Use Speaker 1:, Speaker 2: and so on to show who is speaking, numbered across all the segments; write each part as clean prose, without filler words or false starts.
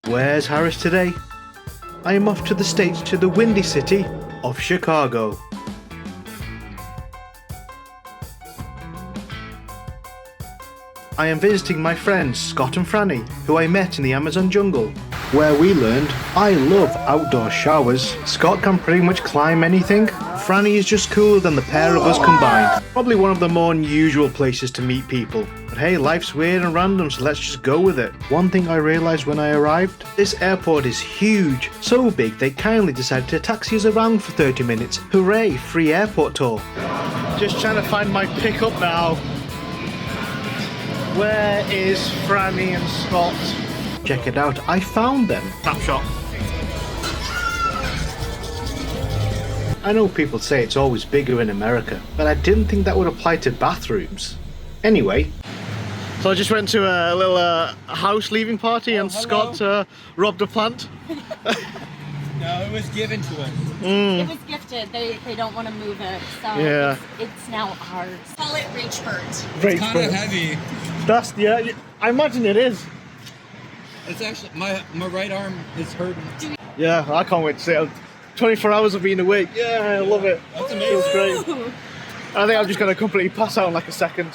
Speaker 1: Where's Harris today? I am off to the States to the windy city of Chicago. I am visiting my friends Scott and Franny, who I met in the Amazon jungle, where we learned I love outdoor showers. Scott can pretty much climb anything. Franny is just cooler than the pair of us combined. Probably one of the more unusual places to meet people. But hey, life's weird and random, so let's just go with it. One thing I realised when I arrived, this airport is huge. So big they kindly decided to taxi us around for 30 minutes. Hooray, free airport tour. Just trying to find my pickup now. Where is Franny and Scott? Check it out, I found them. Snapshot. I know people say it's always bigger in America, but I didn't think that would apply to bathrooms. Anyway. So I just went to a little house leaving party and Scott robbed a plant.
Speaker 2: No, it was given to us.
Speaker 3: It was gifted. They don't want to move it, so
Speaker 1: yeah.
Speaker 3: it's now ours. Call it Rachford.
Speaker 2: It's kind of heavy.
Speaker 1: That's yeah. I imagine it is.
Speaker 2: It's actually my right arm is hurting.
Speaker 1: Yeah, I can't wait to see it. 24 hours of being awake. Yeah, I love it.
Speaker 2: That's amazing.
Speaker 1: Feels great. I think I'm just gonna completely pass out in like a second.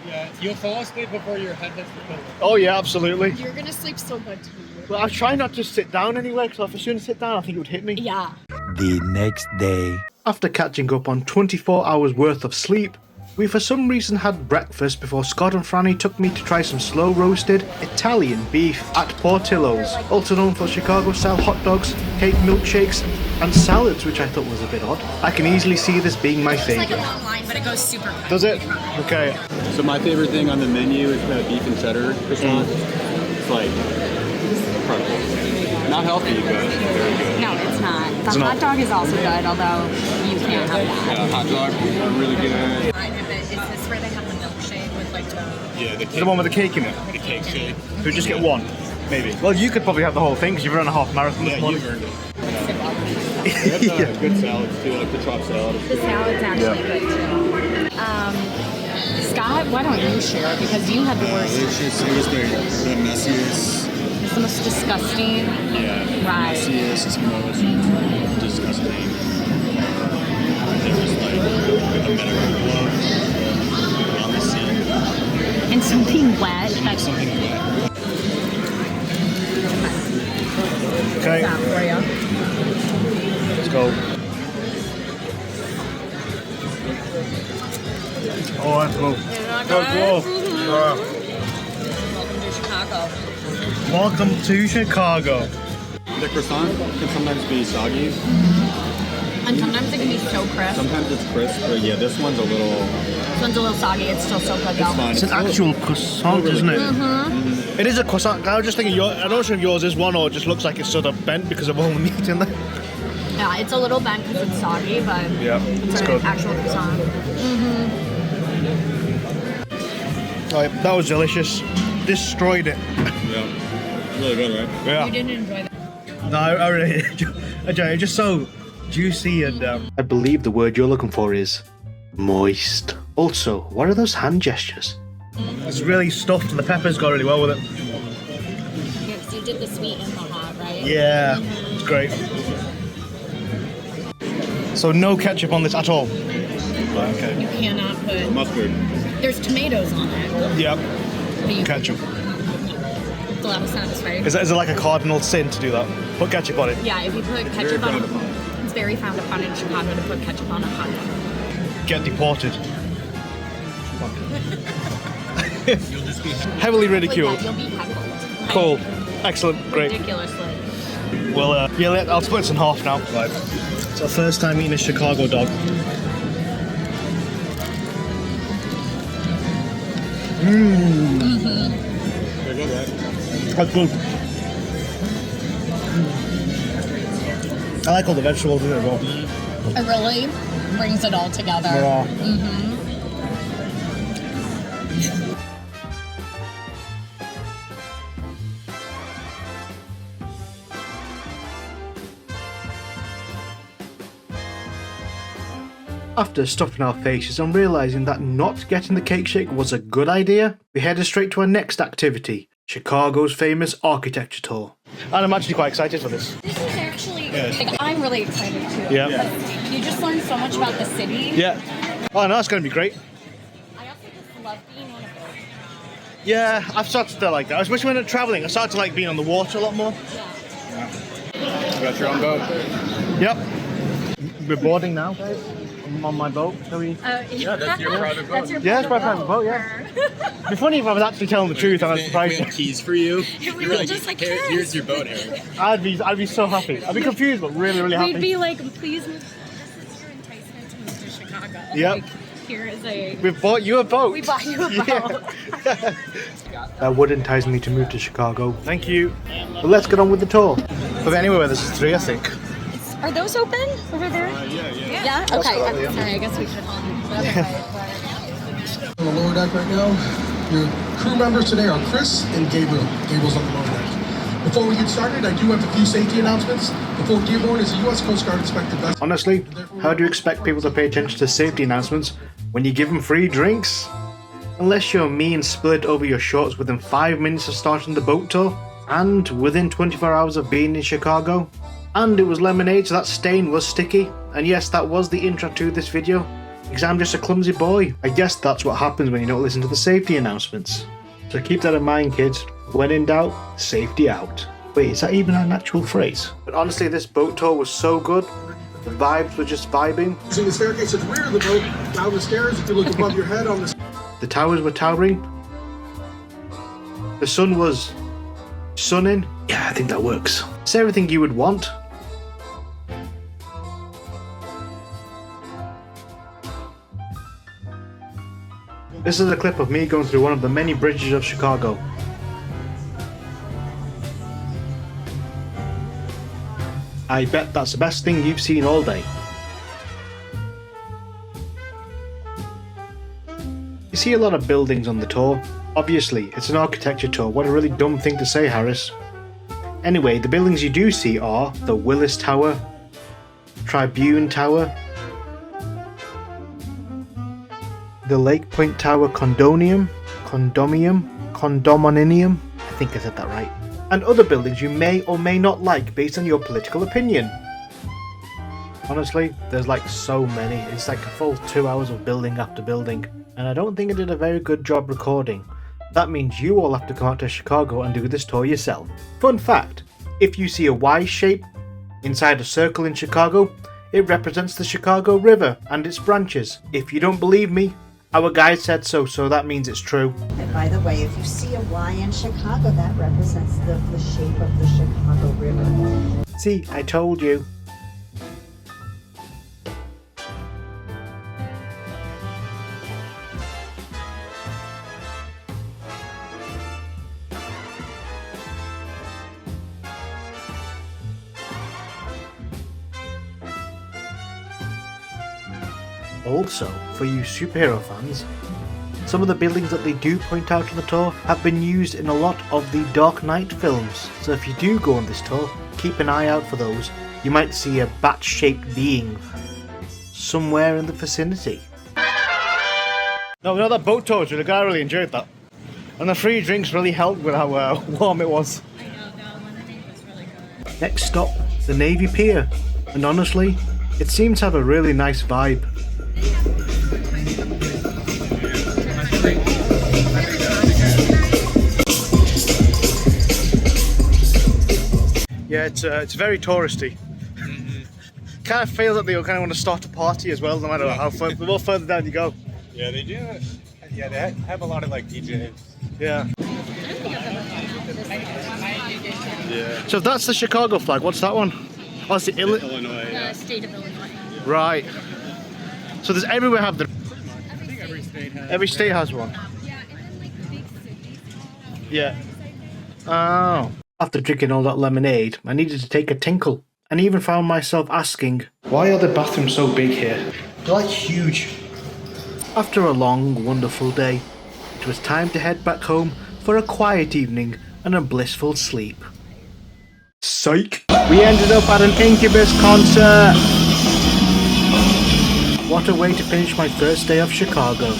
Speaker 2: Yeah, you'll fall asleep before your head hits the pillow.
Speaker 1: Oh yeah, absolutely.
Speaker 3: You're gonna sleep so good too.
Speaker 1: Well, I try not to sit down anyway, because if I soon sit down, I think it would hit me.
Speaker 3: Yeah.
Speaker 4: The next day.
Speaker 1: After catching up on 24 hours worth of sleep, we for some reason had breakfast before Scott and Franny took me to try some slow roasted Italian beef at Portillo's, also known for Chicago style hot dogs, cake milkshakes and salads, which I thought was a bit odd. I can easily see this being my
Speaker 3: It's like a
Speaker 1: favourite.
Speaker 3: long line, but it goes super quick.
Speaker 1: Does it? Okay.
Speaker 5: So my favorite thing on the menu is the beef and cheddar croissant. It's like incredible. Not healthy, but very good.
Speaker 3: No, it's not. The
Speaker 1: It's
Speaker 3: hot
Speaker 1: not.
Speaker 3: dog is also good, although you can't have that.
Speaker 5: Yeah, hot dog are really good.
Speaker 3: Is this where they have the milkshake with like the...
Speaker 5: Yeah, the
Speaker 1: Is the one with the cake in it?
Speaker 5: the cake shake.
Speaker 1: So we just get one? Maybe. Well, you could probably have the whole thing because you've run a half marathon
Speaker 5: Yeah,
Speaker 1: this morning.
Speaker 5: you've earned it. They have good salads too, like the chopped salad.
Speaker 3: The salad's actually good too. Scott, why don't you share? Because you had the worst.
Speaker 5: It was the messiest.
Speaker 3: It's the most disgusting.
Speaker 5: Yeah.
Speaker 3: Right.
Speaker 5: Messiest, it's most disgusting. There was like a medical glove on the scene.
Speaker 3: And something wet. That's
Speaker 5: Something wet.
Speaker 1: Okay,
Speaker 3: that for you.
Speaker 1: let's go. Oh, that's cool.
Speaker 3: Welcome to Chicago.
Speaker 1: Welcome to Chicago.
Speaker 5: The croissant can sometimes be soggy.
Speaker 3: And sometimes it can be so crisp.
Speaker 5: Sometimes it's crisp, but yeah, this one's a little.
Speaker 3: This one's a little soggy. It's still so good
Speaker 5: It's
Speaker 3: though.
Speaker 5: fine.
Speaker 1: It's an actual croissant, isn't it?
Speaker 3: Mm-hmm.
Speaker 1: It is a croissant. I was just thinking, I'm not sure if yours is one or it just looks like it's sort of bent because of all the meat in there.
Speaker 3: Yeah, it's a little bent because it's soggy, but
Speaker 1: Yeah,
Speaker 3: it's
Speaker 1: it's
Speaker 3: an
Speaker 1: good.
Speaker 3: actual croissant.
Speaker 1: Right, that was delicious. Destroyed it.
Speaker 5: Yeah. Really good, right?
Speaker 1: Yeah.
Speaker 3: You didn't enjoy that.
Speaker 1: No, I really enjoy it. It's just so juicy and I believe the word you're looking for is moist. Also, what are those hand gestures? It's really stuffed and the peppers go really well with it.
Speaker 3: Yes, you did the sweet and the hot, right?
Speaker 1: Yeah, it's great. So no ketchup on this at all? Okay.
Speaker 3: You cannot put...
Speaker 5: Mustard.
Speaker 3: There's tomatoes on it.
Speaker 1: Yep,
Speaker 3: But you
Speaker 1: ketchup.
Speaker 3: It's a lot of sense, right?
Speaker 1: Is it like a cardinal sin to do that? Put ketchup on it.
Speaker 3: Yeah, if you put
Speaker 5: very
Speaker 3: ketchup on...
Speaker 5: frowned upon.
Speaker 3: It's very frowned upon in Chicago to put ketchup on a hot dog.
Speaker 1: Get deported.
Speaker 2: You'll just be
Speaker 1: Heavily
Speaker 3: Like
Speaker 1: ridiculed.
Speaker 3: that, you'll be heckled.
Speaker 1: Cool. Excellent. Great.
Speaker 3: Ridiculously.
Speaker 1: Well, I'll split this in half now. Right. It's our first time eating a Chicago dog.
Speaker 5: They're good, right?
Speaker 1: That's good. I like all the vegetables in it as well.
Speaker 3: It really brings it all together.
Speaker 1: Yeah. After stuffing our faces and realising that not getting the cake shake was a good idea, we headed straight to our next activity, Chicago's famous architecture tour. And I'm actually quite excited for this.
Speaker 3: This is actually, like, I'm really excited too.
Speaker 1: Yeah.
Speaker 3: You just learn so much about the city.
Speaker 1: Yeah. Oh no, it's going to be great.
Speaker 3: I also just love being on a boat.
Speaker 1: Yeah, I've started to like that. Especially when I'm traveling, I started to like being on the water a lot more.
Speaker 5: You got your own boat.
Speaker 1: Yep. We're boarding now, guys. I'm on my boat. Shall we?
Speaker 5: Yeah, that's your private boat.
Speaker 3: That's your
Speaker 1: Yeah, it's my private boat, yeah. It'd be funny if I was actually telling the truth and I was
Speaker 5: We
Speaker 1: surprised.
Speaker 5: had keys for you.
Speaker 3: We
Speaker 5: You
Speaker 3: were
Speaker 5: were
Speaker 3: just like,
Speaker 5: "Here-
Speaker 3: yes."
Speaker 5: here's your boat, Eric.
Speaker 1: I'd be so happy. I'd be confused, but really, really happy.
Speaker 3: We'd be like, please move. This is your enticement to move to Chicago.
Speaker 1: Yep.
Speaker 3: Like, here is a.
Speaker 1: We've bought you a boat.
Speaker 3: We bought you a boat.
Speaker 1: Yeah. That would entice me to move to Chicago. Thank you. But let's get on with the tour. But anyway, there's 3, I think.
Speaker 3: Are those open over there? Yeah. Okay.
Speaker 1: cool, yeah.
Speaker 3: Sorry, I guess we should.
Speaker 6: On the lower deck right now, your crew members today are Chris and Gabriel. Gabriel's on the lower deck. Before we get started, I do have a few safety announcements. Before Dearborn is a U.S. Coast Guard inspected vessel.
Speaker 1: Honestly, how do you expect people to pay attention to safety announcements when you give them free drinks? Unless you're me and split over your shorts within 5 minutes of starting the boat tour, and within 24 hours of being in Chicago. And it was lemonade, so that stain was sticky. And yes, that was the intro to this video, because I'm just a clumsy boy. I guess that's what happens when you don't listen to the safety announcements. So keep that in mind, kids. When in doubt, safety out. Wait, is that even an actual phrase? But honestly, this boat tour was so good. The vibes were just vibing.
Speaker 6: Using the staircase at the rear of the boat, down the stairs, if you look above your head on the
Speaker 1: The towers were towering. The sun was sunning. Yeah, I think that works. It's everything you would want. This is a clip of me going through one of the many bridges of Chicago. I bet that's the best thing you've seen all day. You see a lot of buildings on the tour. Obviously, it's an architecture tour. What a really dumb thing to say, Harris. Anyway, the buildings you do see are the Willis Tower, Tribune Tower, the Lake Point Tower Condominium, I think I said that right, and other buildings you may or may not like based on your political opinion. Honestly, there's like so many. It's like a full 2 hours of building after building, and I don't think I did a very good job recording. That means you all have to come out to Chicago and do this tour yourself. Fun fact, if you see a Y shape inside a circle in Chicago, it represents the Chicago River and its branches. If you don't believe me, our guide said so, so that means it's true.
Speaker 7: And by the way, if you see a Y in Chicago, that represents the shape of the Chicago River.
Speaker 1: See, I told you. Also, for you superhero fans, some of the buildings that they do point out on the tour have been used in a lot of the Dark Knight films, so if you do go on this tour, keep an eye out for those. You might see a bat-shaped being somewhere in the vicinity. No, that boat tour was really good. I really enjoyed that. And the free drinks really helped with how warm it was.
Speaker 3: I know, the lemonade was really good.
Speaker 1: Next stop, the Navy Pier. And honestly, it seems to have a really nice vibe. Yeah, it's very touristy. Kind of feels like they kind of want to start a party as well, no matter how far, the more further down you go.
Speaker 5: Yeah, they do. Yeah, they have a lot of like DJs.
Speaker 1: Yeah.
Speaker 5: Yeah.
Speaker 1: So if that's the Chicago flag, what's that one? Oh, it's the
Speaker 5: Illinois. Yeah.
Speaker 3: State of Illinois.
Speaker 1: Right. So there's everywhere have the.
Speaker 5: I think
Speaker 1: Every state has one.
Speaker 3: Yeah, and then like the big cities.
Speaker 1: Yeah. Oh. After drinking all that lemonade, I needed to take a tinkle, and even found myself asking, why are the bathrooms so big here? They're like huge. After a long, wonderful day, it was time to head back home for a quiet evening and a blissful sleep. Psych! We ended up at an Incubus concert! What a way to finish my first day of Chicago.